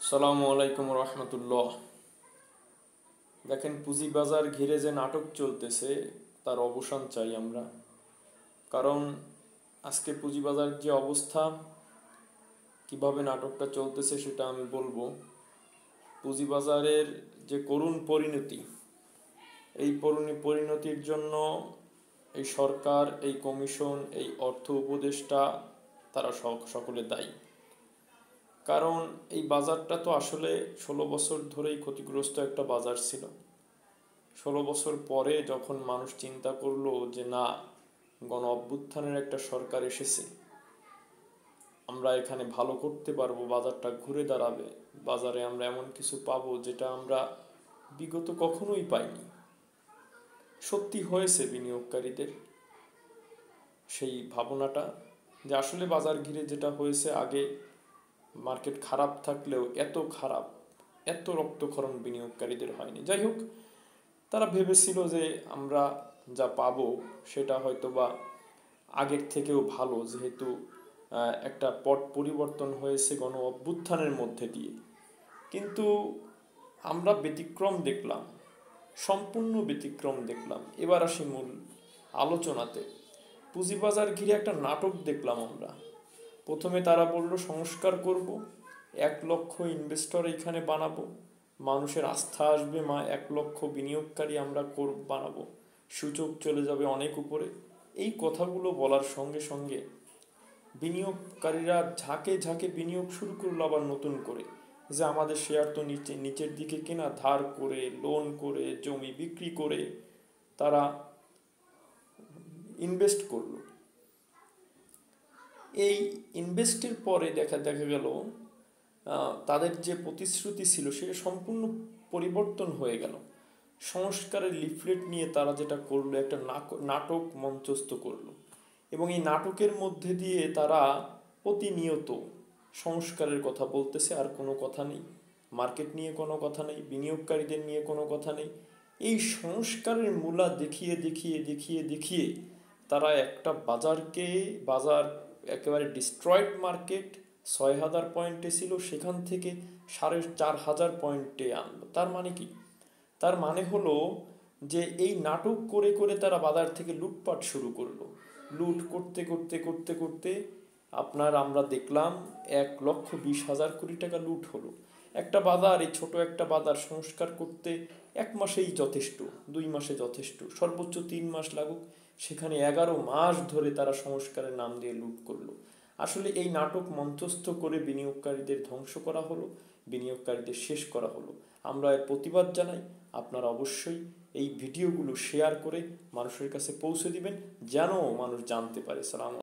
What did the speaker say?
আসসালামু আলাইকুম রহমতুল্লাহ। দেখেন, পুঁজিবাজার ঘিরে যে নাটক চলতেছে তার অবসান চাই আমরা। কারণ আজকে পুঁজিবাজার যে অবস্থা, কিভাবে নাটকটা চলতেছে সেটা আমি বলবো। পুঁজিবাজারের যে করুণ পরিণতি, এই পরিণতির জন্য এই সরকার, এই কমিশন, এই অর্থ উপদেষ্টা, তারা সকলে দায়ী। কারণ এই বাজারটা তো আসলে 16 বছর ধরেই ক্ষতিগ্রস্ত একটা বাজার ছিল। 16 বছর পরে যখন মানুষ চিন্তা করলো যে না, গণ অভ্যুত্থানের একটা সরকার এসেছে, আমরা এখানে ভালো করতে পারবো, বাজারটা ঘুরে দাঁড়াবে, বাজারে আমরা এমন কিছু পাবো যেটা আমরা বিগত কখনোই পাইনি। সত্যি হয়েছে বিনিয়োগকারীদের সেই ভাবনাটা, যে আসলে বাজার ঘিরে যেটা হয়েছে, আগে মার্কেট খারাপ থাকলেও এত রক্তক্ষরণ বিনিয়োগকারীদের হয়নি। যাই হোক, তারা ভেবেছিল যে আমরা যা পাবো সেটা হয়তো বা আগের থেকেও ভালো, যেহেতু একটা পট পরিবর্তন হয়েছে গণ অভ্যুত্থানের মধ্যে দিয়ে। কিন্তু আমরা ব্যতিক্রম দেখলাম, সম্পূর্ণ ব্যতিক্রম দেখলাম। এবার আসি মূল আলোচনাতে। পুঁজিবাজার ঘিরে একটা নাটক দেখলাম আমরা। প্রথমে তারা বলল সংস্কার করব, 1 লক্ষ ইনভেস্টর এখানে বানাবো, মানুষের আস্থা আসবে, 1 লক্ষ বিনিয়োগকারী আমরা বানাবো, সূচক চলে যাবে অনেক উপরে। এই কথাগুলো বলার সঙ্গে সঙ্গে বিনিয়োগকারীরা ঝাঁকে ঝাঁকে বিনিয়োগ শুরু করলো আবার নতুন করে, যে আমাদের শেয়ার তো নিচের দিকে কেনা, ধার করে, লোন করে, জমি বিক্রি করে তারা ইনভেস্ট করলো। এই ইনভেস্টের পরে দেখা গেল তাদের যে প্রতিশ্রুতি ছিল সেটা সম্পূর্ণ পরিবর্তন হয়ে গেল। সংস্কারের লিফলেট নিয়ে তারা যেটা করলো, একটা নাটক মঞ্চস্থ করলো, এবং এই নাটকের মধ্যে দিয়ে তারা প্রতিনিয়ত সংস্কারের কথা বলতেছে, আর কোনো কথা নেই। মার্কেট নিয়ে কোনো কথা নেই, বিনিয়োগকারীদের নিয়ে কোনো কথা নেই। এই সংস্কারের মূলা দেখিয়ে দেখিয়ে দেখিয়ে দেখিয়ে তারা একটা বাজার একেবারে ডিস্ট্রয়েড মার্কেট, 6,000 পয়েন্টে ছিল, সেখান থেকে 4,500 পয়েন্টে আনলো। তার মানে কি? তার মানে হলো যে এই নাটক করে করে তারা বাজার থেকে লুটপাট শুরু করলো। লুট করতে করতে করতে করতে আমরা দেখলাম 1,20,000 কোটি টাকা লুট হলো। একটা বাজার, এই ছোট একটা বাজার সংস্কার করতে 1 মাসেই যথেষ্ট, 2 মাসে যথেষ্ট, সর্বোচ্চ 3 মাস লাগুক, সেখানে 11 মাস ধরে তারা সংস্কারের নাম দিয়ে লুট করলো। আসলে এই নাটক মঞ্চস্থ করে বিনিয়োগকারীদের ধ্বংস করা হলো, বিনিয়োগকারীদের শেষ করা হলো। আমরা এর প্রতিবাদ জানাই। আপনারা অবশ্যই এই ভিডিওগুলো শেয়ার করে মানুষের কাছে পৌঁছে দিবেন, যেন মানুষ জানতে পারে। সালাম।